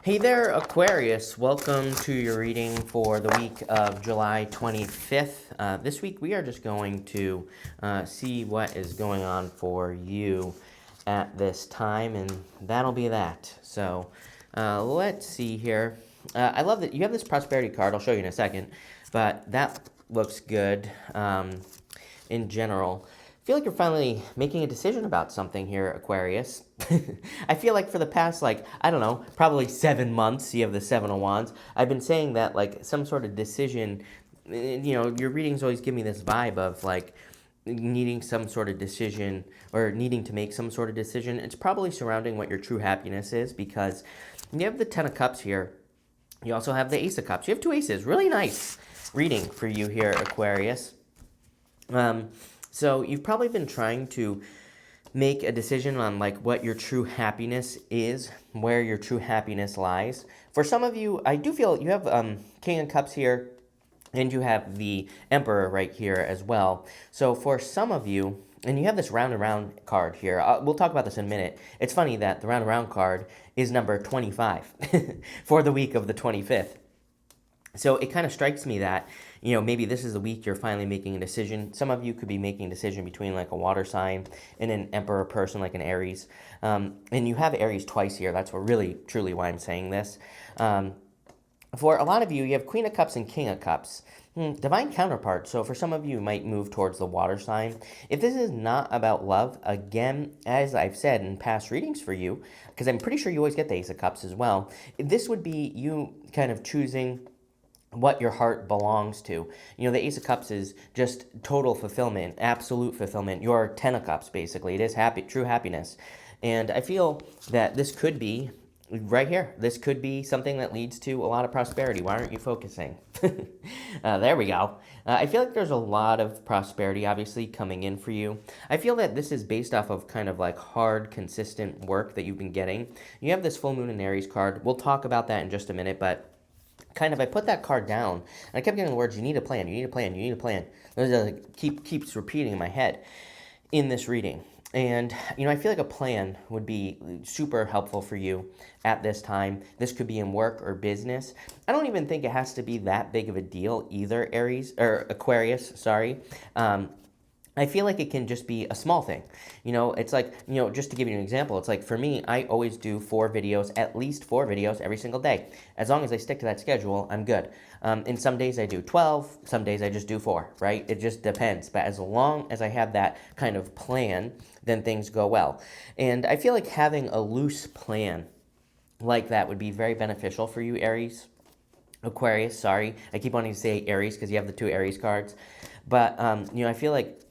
Hey there, Aquarius. Welcome to your reading for the week of July 25th. This week we are just going to see what is going on for you at this time, and that'll be that. So let's see here. I love that you have this prosperity card. I'll show you in a second, but that looks good in general. I feel like you're finally making a decision about something here, Aquarius. I feel like for the past, I don't know, probably 7 months, you have the Seven of Wands. I've been saying that, some sort of decision, your readings always give me this vibe of, needing some sort of decision or needing to make some sort of decision. It's probably surrounding what your true happiness is because you have the Ten of Cups here. You also have the Ace of Cups. You have two aces. Really nice reading for you here, Aquarius. So you've probably been trying to make a decision on what your true happiness is, where your true happiness lies. For some of you, I do feel you have King of Cups here, and you have the Emperor right here as well. So for some of you, and you have this round and round card here. We'll talk about this in a minute. It's funny that the round and round card is number 25 for the week of the 25th. So it kind of strikes me that, maybe this is the week you're finally making a decision. Some of you could be making a decision between a water sign and an emperor person like an Aries. And you have Aries twice here. That's what really, truly why I'm saying this. For a lot of you, you have Queen of Cups and King of Cups. Divine counterpart. So for some of you, you might move towards the water sign. If this is not about love, again, as I've said in past readings for you, because I'm pretty sure you always get the Ace of Cups as well, this would be you kind of choosing what your heart belongs to. The Ace of Cups is just total fulfillment, absolute fulfillment. Your Ten of Cups, basically. It is true happiness. And I feel that this could be, right here, this could be something that leads to a lot of prosperity. Why aren't you focusing? There we go. I feel like there's a lot of prosperity, obviously, coming in for you. I feel that this is based off of kind of hard, consistent work that you've been getting. You have this Full Moon in Aries card. We'll talk about that in just a minute, but I put that card down, and I kept getting the words, you need a plan, you need a plan, you need a plan. It keeps repeating in my head in this reading. And, I feel like a plan would be super helpful for you at this time. This could be in work or business. I don't even think it has to be that big of a deal either, Aquarius, sorry. I feel like it can just be a small thing. It's just to give you an example, it's like for me, I always do at least four videos every single day. As long as I stick to that schedule, I'm good. And some days I do 12, some days I just do 4, right? It just depends. But as long as I have that kind of plan, then things go well. And I feel like having a loose plan like that would be very beneficial for you, Aquarius, sorry. I keep wanting to say Aries because you have the two Aries cards. But, I feel like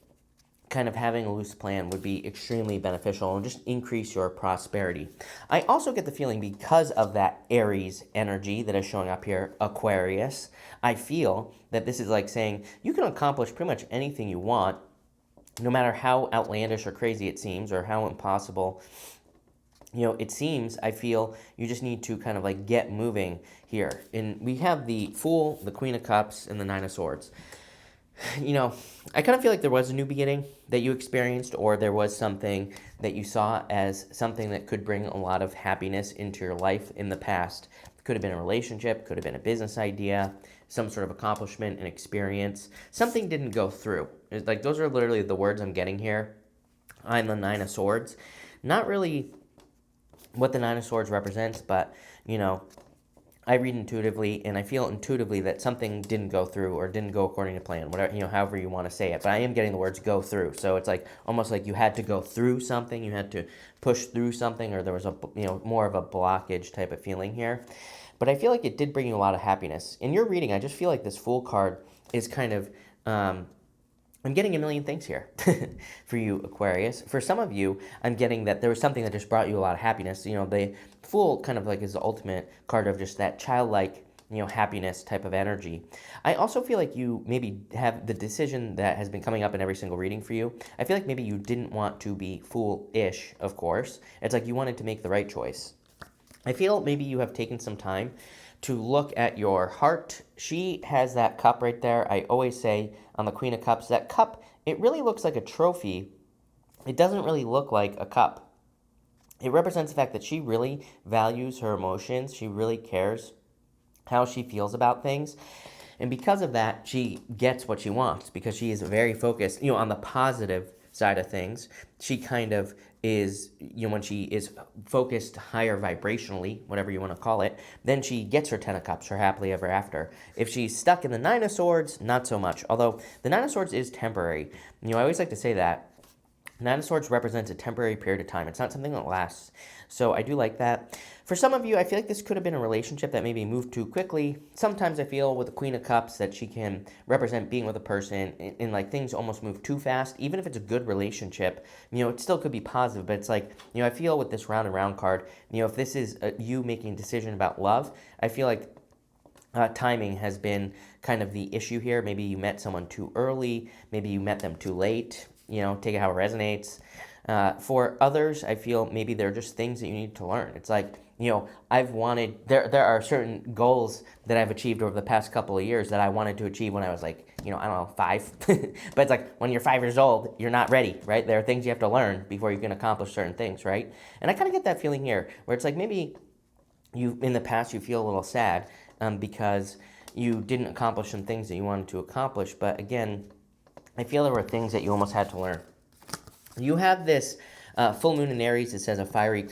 kind of having a loose plan would be extremely beneficial and just increase your prosperity. I also get the feeling because of that Aries energy that is showing up here, Aquarius, I feel that this is like saying you can accomplish pretty much anything you want, no matter how outlandish or crazy it seems or how impossible it seems. I feel you just need to kind of get moving here. And we have the Fool, the Queen of Cups, and the Nine of Swords. I kind of feel like there was a new beginning that you experienced, or there was something that you saw as something that could bring a lot of happiness into your life in the past. It could have been a relationship, could have been a business idea, some sort of accomplishment and experience. Something didn't go through. Those are literally the words I'm getting here. I'm the Nine of Swords. Not really what the Nine of Swords represents, but, I read intuitively, and I feel intuitively that something didn't go through or didn't go according to plan, whatever, however you want to say it. But I am getting the words go through. So it's almost like you had to go through something, you had to push through something, or there was more of a blockage type of feeling here. But I feel like it did bring you a lot of happiness. In your reading, I just feel like this Fool card is kind of, I'm getting a million things here for you, Aquarius. For some of you, I'm getting that there was something that just brought you a lot of happiness. The Fool kind of is the ultimate card of just that childlike, happiness type of energy. I also feel like you maybe have the decision that has been coming up in every single reading for you. I feel like maybe you didn't want to be foolish, of course. It's like you wanted to make the right choice. I feel maybe you have taken some time to look at your heart. She has that cup right there. I always say on the Queen of Cups, that cup, it really looks like a trophy. It doesn't really look like a cup. it represents the fact that she really values her emotions. She really cares how she feels about things. And because of that, she gets what she wants because she is very focused, on the positive side of things. She kind of is, when she is focused higher vibrationally, whatever you want to call it, then she gets her Ten of Cups, her happily ever after. If she's stuck in the Nine of Swords, not so much. Although the Nine of Swords is temporary. I always like to say that. Nine of Swords represents a temporary period of time. It's not something that lasts. So I do like that. For some of you, I feel like this could have been a relationship that maybe moved too quickly. Sometimes I feel with the Queen of Cups that she can represent being with a person and like things almost move too fast. Even if it's a good relationship, it still could be positive. But it's like, I feel with this round and round card, if this is you making a decision about love, I feel like timing has been kind of the issue here. Maybe you met someone too early. Maybe you met them too late. Take it how it resonates. For others, I feel maybe they're just things that you need to learn. It's like, there are certain goals that I've achieved over the past couple of years that I wanted to achieve when I was like, I don't know, 5. But it's like when you're 5 years old, you're not ready, right? There are things you have to learn before you can accomplish certain things, right? And I kind of get that feeling here where it's like maybe in the past, you feel a little sad because you didn't accomplish some things that you wanted to accomplish. But again, I feel there were things that you almost had to learn. You have this full moon in Aries. It says a fiery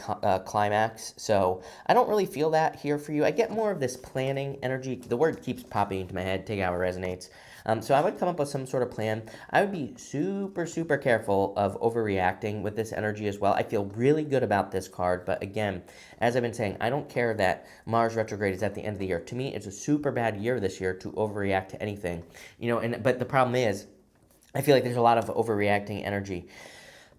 climax. So I don't really feel that here for you. I get more of this planning energy. The word keeps popping into my head. Take it how it resonates. So I would come up with some sort of plan. I would be super, super careful of overreacting with this energy as well. I feel really good about this card. But again, as I've been saying, I don't care that Mars retrograde is at the end of the year. To me, it's a super bad year this year to overreact to anything. But the problem is, I feel like there's a lot of overreacting energy.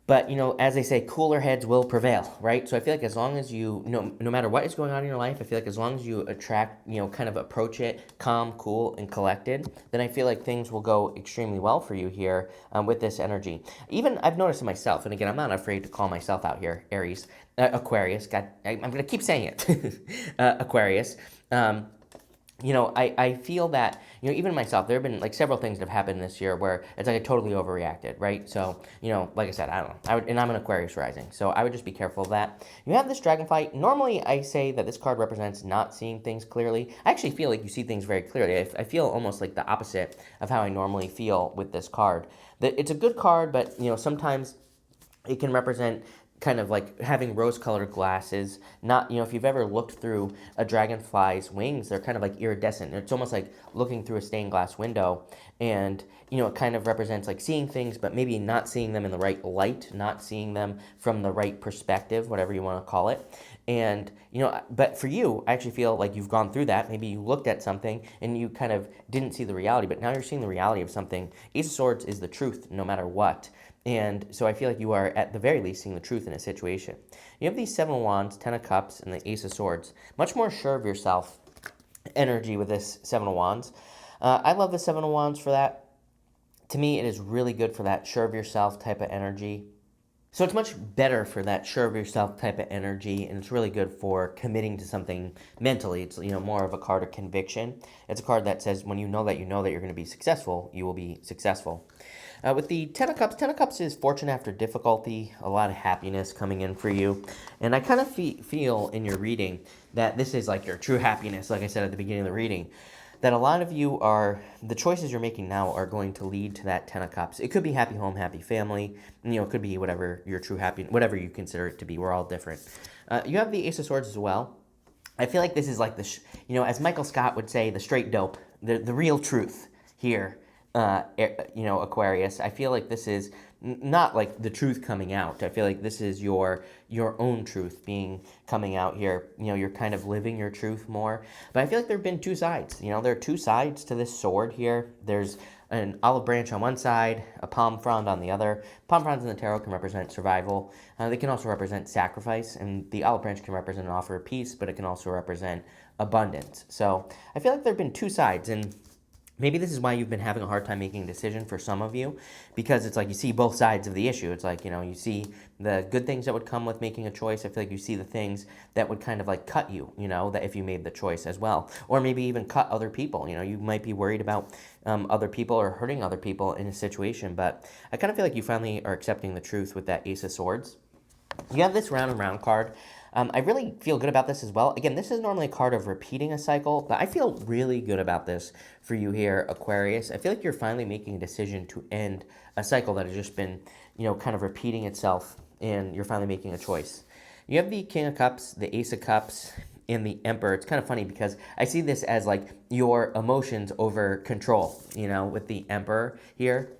But, as they say, cooler heads will prevail, right? So I feel like as long as you, no matter what is going on in your life, I feel like as long as you kind of approach it calm, cool, and collected, then I feel like things will go extremely well for you here with this energy. Even I've noticed it myself, and again, I'm not afraid to call myself out here, Aries, Aquarius. God, I'm going to keep saying it, Aquarius. I feel that, even myself, there have been like several things that have happened this year where it's like I totally overreacted, right? So, like I said, I don't know. And I'm an Aquarius rising, so I would just be careful of that. You have this dragonfly. Normally, I say that this card represents not seeing things clearly. I actually feel like you see things very clearly. I feel almost like the opposite of how I normally feel with this card. It's a good card, but, sometimes it can represent kind of like having rose-colored glasses. Not, if you've ever looked through a dragonfly's wings, they're kind of like iridescent. It's almost like looking through a stained glass window, and it kind of represents like seeing things, but maybe not seeing them in the right light, not seeing them from the right perspective, whatever you want to call it. And, but for you, I actually feel like you've gone through that. Maybe you looked at something and you kind of didn't see the reality, but now you're seeing the reality of something. Ace of Swords is the truth no matter what. And so I feel like you are, at the very least, seeing the truth in a situation. You have these Seven of Wands, Ten of Cups, and the Ace of Swords. Much more sure of yourself energy with this Seven of Wands. I love the Seven of Wands for that. To me, it is really good for that sure of yourself type of energy. So it's much better for that sure of yourself type of energy, and it's really good for committing to something mentally. It's, more of a card of conviction. It's a card that says when you know that you're going to be successful, you will be successful. With the Ten of Cups is fortune after difficulty, a lot of happiness coming in for you. And I kind of feel in your reading that this is like your true happiness, like I said at the beginning of the reading, that a lot of you the choices you're making now are going to lead to that Ten of Cups. It could be happy home, happy family. It could be whatever your true happiness, whatever you consider it to be. We're all different. You have the Ace of Swords as well. I feel like this is like as Michael Scott would say, the straight dope, the real truth here. Aquarius. I feel like this is not like the truth coming out. I feel like this is your own truth coming out here. You're kind of living your truth more. But I feel like there have been two sides. There are two sides to this sword here. There's an olive branch on one side, a palm frond on the other. Palm fronds in the tarot can represent survival. They can also represent sacrifice, and the olive branch can represent an offer of peace, but it can also represent abundance. So I feel like there have been two sides, and maybe this is why you've been having a hard time making a decision for some of you, because it's like you see both sides of the issue. It's like, you see the good things that would come with making a choice. I feel like you see the things that would kind of like cut you, that if you made the choice as well. Or maybe even cut other people. You might be worried about other people or hurting other people in a situation. But I kind of feel like you finally are accepting the truth with that Ace of Swords. You have this round and round card. I really feel good about this as well. Again, this is normally a card of repeating a cycle, but I feel really good about this for you here, Aquarius. I feel like you're finally making a decision to end a cycle that has just been, kind of repeating itself, and you're finally making a choice. You have the King of Cups, the Ace of Cups, and the Emperor. It's kind of funny because I see this as like your emotions over control, with the Emperor here.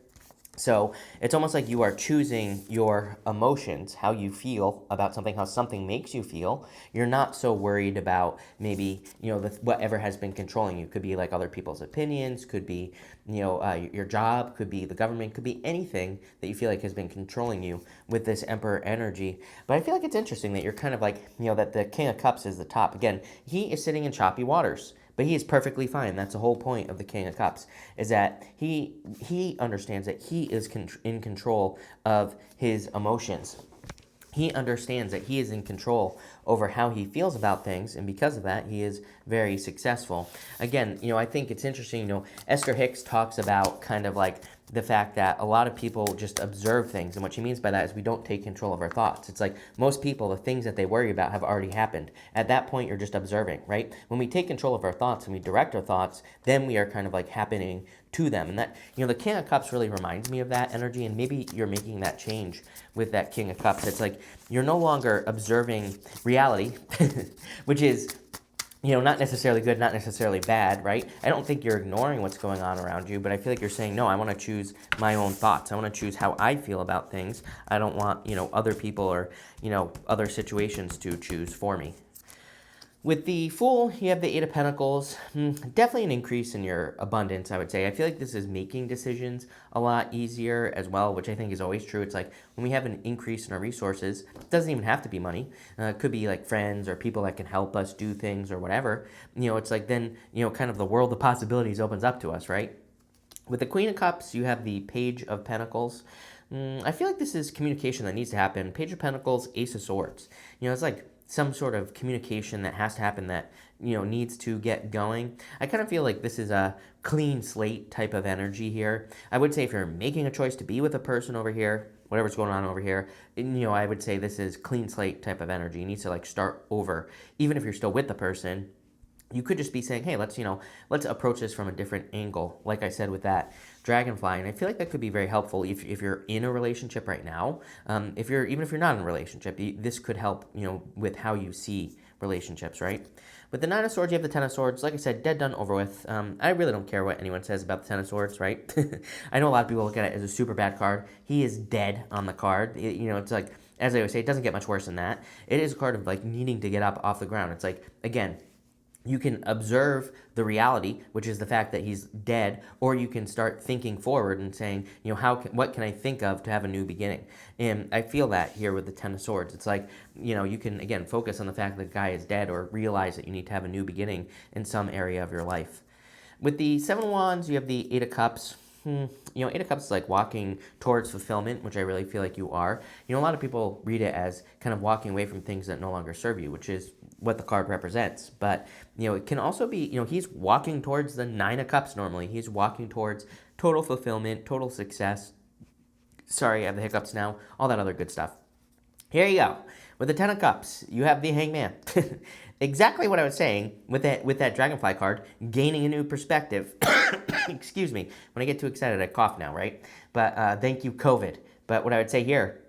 So it's almost like you are choosing your emotions, how you feel about something, how something makes you feel. You're not so worried about maybe, whatever has been controlling you. Could be like other people's opinions, could be, your job, could be the government, could be anything that you feel like has been controlling you with this Emperor energy. But I feel like it's interesting that you're kind of like, that the King of Cups is the top. Again, he is sitting in choppy waters. But he is perfectly fine. That's the whole point of the King of Cups, is that he understands that he is in control of his emotions. He understands that he is in control over how he feels about things, and because of that, he is very successful. Again, I think it's interesting, Esther Hicks talks about kind of like the fact that a lot of people just observe things, and what she means by that is we don't take control of our thoughts. It's like most people, the things that they worry about have already happened. At that point, you're just observing, right? When we take control of our thoughts and we direct our thoughts, then we are kind of like happening to them. And that, the King of Cups really reminds me of that energy, and maybe you're making that change with that King of Cups. It's like you're no longer observing reality, which is, not necessarily good, not necessarily bad, right? I don't think you're ignoring what's going on around you, but I feel like you're saying, no, I want to choose my own thoughts. I want to choose how I feel about things. I don't want, other people or, other situations to choose for me. With the Fool, you have the Eight of Pentacles. Definitely an increase in your abundance, I would say. I feel like this is making decisions a lot easier as well, which I think is always true. It's like when we have an increase in our resources, it doesn't even have to be money. It could be like friends or people that can help us do things or whatever. It's like then, kind of the world of possibilities opens up to us, right? With the Queen of Cups, you have the Page of Pentacles. I feel like this is communication that needs to happen. Page of Pentacles, Ace of Swords. It's like some sort of communication that has to happen that, needs to get going. I kind of feel like this is a clean slate type of energy here. I would say if you're making a choice to be with a person over here, whatever's going on over here, I would say this is clean slate type of energy. You need to like start over. Even if you're still with the person, you could just be saying, hey, let's approach this from a different angle, like I said with that dragonfly. And I feel like that could be very helpful if you're in a relationship right now. Even if you're not in a relationship, this could help, with how you see relationships, right? With the Nine of Swords, you have the Ten of Swords. Like I said, dead, done, over with. I really don't care what anyone says about the Ten of Swords, right? I know a lot of people look at it as a super bad card. He is dead on the card. It's like, as I always say, it doesn't get much worse than that. It is a card of like needing to get up off the ground. It's like, again, you can observe the reality, which is the fact that he's dead, or you can start thinking forward and saying, what can I think of to have a new beginning? And I feel that here with the Ten of Swords. It's like, you can, again, focus on the fact that the guy is dead or realize that you need to have a new beginning in some area of your life. With the Seven of Wands, you have the Eight of Cups. Eight of Cups is like walking towards fulfillment, which I really feel like you are. A lot of people read it as kind of walking away from things that no longer serve you, which is what the card represents. But, it can also be, he's walking towards the Nine of Cups normally. He's walking towards total fulfillment, total success. Sorry, I have the hiccups now. All that other good stuff. Here you go. With the Ten of Cups, you have the Hangman. Exactly what I was saying with that Dragonfly card, gaining a new perspective. Excuse me. When I get too excited, I cough now, right? But thank you, COVID. But what I would say here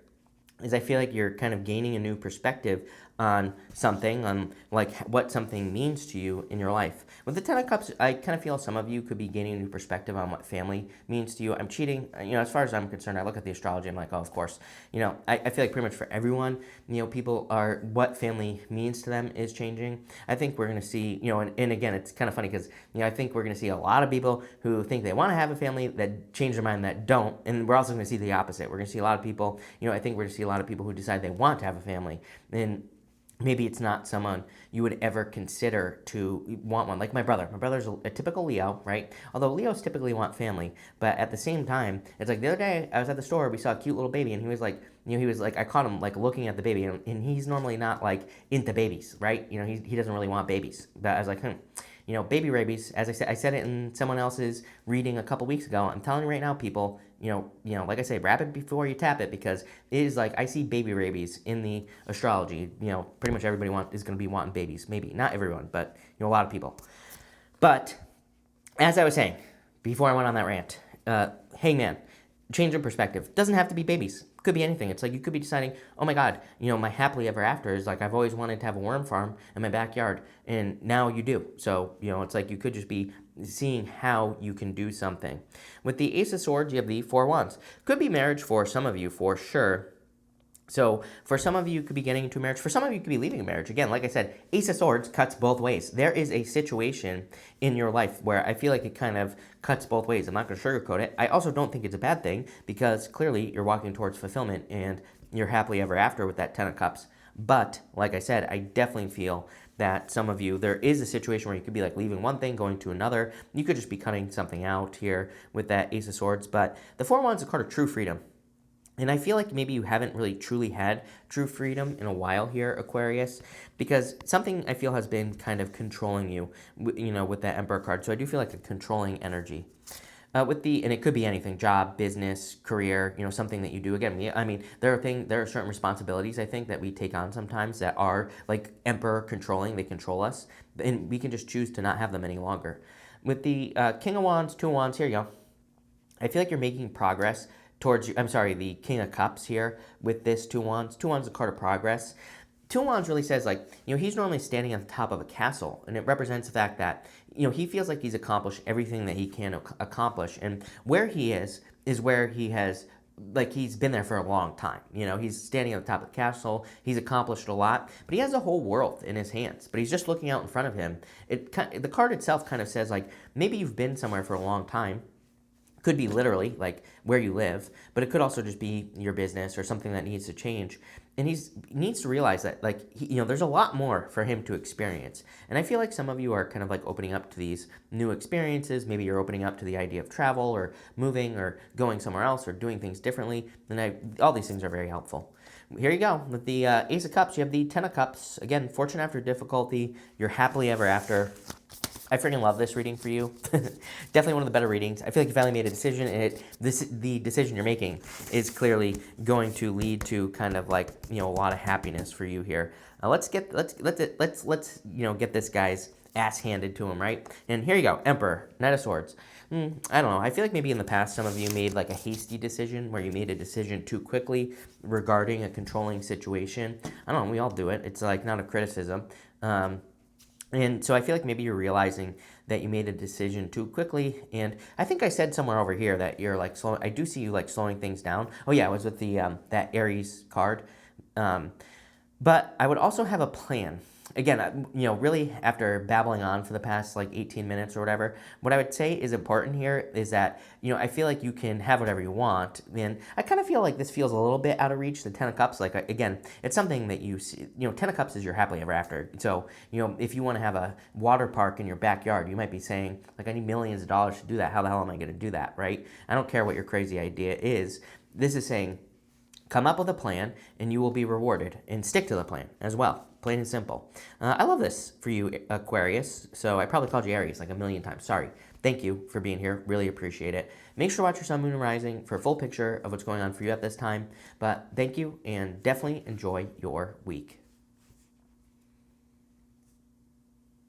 is I feel like you're kind of gaining a new perspective on something, on like what something means to you in your life. With the Ten of Cups, I kind of feel some of you could be gaining a new perspective on what family means to you. I'm cheating, as far as I'm concerned, I look at the astrology, I'm like, oh, of course. I feel like pretty much for everyone, people are, what family means to them is changing. I think we're going to see, and again, it's kind of funny because, I think we're going to see a lot of people who think they want to have a family that change their mind that don't, and we're also going to see the opposite. We're going to see a lot of people, I think we're going to see a lot of people who decide they want to have a family, and maybe it's not someone you would ever consider to want one. Like my brother. My brother's a typical Leo, right? Although Leos typically want family. But at the same time, it's like the other day I was at the store, we saw a cute little baby, and he was like, I caught him like looking at the baby, and he's normally not like into babies, right? He doesn't really want babies. But I was like, baby rabies, as I said it in someone else's reading a couple weeks ago. I'm telling you right now, people, like I say, wrap it before you tap it, because it is like I see baby rabies in the astrology. Pretty much everybody is going to be wanting babies. Maybe not everyone, but a lot of people. But as I was saying before I went on that rant, Hangman, change of perspective. Doesn't have to be babies. Could be anything. It's like you could be deciding, oh my God, my happily ever after is like I've always wanted to have a worm farm in my backyard, and now you do. So, it's like you could just be seeing how you can do something. With the Ace of Swords, you have the Four Wands. Could be marriage for some of you, for sure. So for some of you, could be getting into a marriage. For some of you, could be leaving a marriage. Again, like I said, Ace of Swords cuts both ways. There is a situation in your life where I feel like it kind of cuts both ways. I'm not going to sugarcoat it. I also don't think it's a bad thing, because clearly you're walking towards fulfillment and you're happily ever after with that Ten of Cups. But like I said, I definitely feel that some of you, there is a situation where you could be like leaving one thing, going to another. You could just be cutting something out here with that Ace of Swords. But the Four Wands is a card of true freedom. And I feel like maybe you haven't really truly had true freedom in a while here, Aquarius, because something I feel has been kind of controlling you, with that Emperor card. So I do feel like a controlling energy. And it could be anything, job, business, career, something that you do. Again, I mean, there are certain responsibilities, I think, that we take on sometimes that are like Emperor controlling. They control us, and we can just choose to not have them any longer. With the King of Wands, Two of Wands, here you go. I feel like you're making progress towards, the King of Cups here with this Two of Wands. Two of Wands is a card of progress. Two of Wands really says, like, he's normally standing on the top of a castle, and it represents the fact that, he feels like he's accomplished everything that he can accomplish, and where he is where he has, like, he's been there for a long time. He's standing on the top of the castle, he's accomplished a lot, but he has a whole world in his hands, but he's just looking out in front of him. The card itself kind of says, like, maybe you've been somewhere for a long time. Could be literally like where you live, but it could also just be your business or something that needs to change. And he needs to realize that, like, there's a lot more for him to experience. And I feel like some of you are kind of like opening up to these new experiences. Maybe you're opening up to the idea of travel or moving or going somewhere else or doing things differently. And all these things are very helpful. Here you go. With the Ace of Cups, you have the Ten of Cups. Again, fortune after difficulty. You're happily ever after. I freaking love this reading for you. Definitely one of the better readings. I feel like you finally made a decision, and the decision you're making is clearly going to lead to kind of like a lot of happiness for you here. Let's get this guy's ass handed to him, right? And here you go, Emperor, Knight of Swords. I don't know. I feel like maybe in the past some of you made like a hasty decision where you made a decision too quickly regarding a controlling situation. I don't know. We all do it. It's like not a criticism. And so I feel like maybe you're realizing that you made a decision too quickly. And I think I said somewhere over here that you're like I do see you like slowing things down. Oh yeah, it was with the that Aries card. But I would also have a plan. Again, really after babbling on for the past like 18 minutes or whatever, what I would say is important here is that, I feel like you can have whatever you want. And I kind of feel like this feels a little bit out of reach, the Ten of Cups. Like, again, it's something that you see, Ten of Cups is your happily ever after. So, if you want to have a water park in your backyard, you might be saying, like, I need millions of dollars to do that. How the hell am I going to do that, right? I don't care what your crazy idea is. This is saying, come up with a plan and you will be rewarded, and stick to the plan as well. Plain and simple. I love this for you, Aquarius. So I probably called you Aries like a million times. Sorry. Thank you for being here. Really appreciate it. Make sure to watch your sun, moon, and rising for a full picture of what's going on for you at this time. But thank you, and definitely enjoy your week.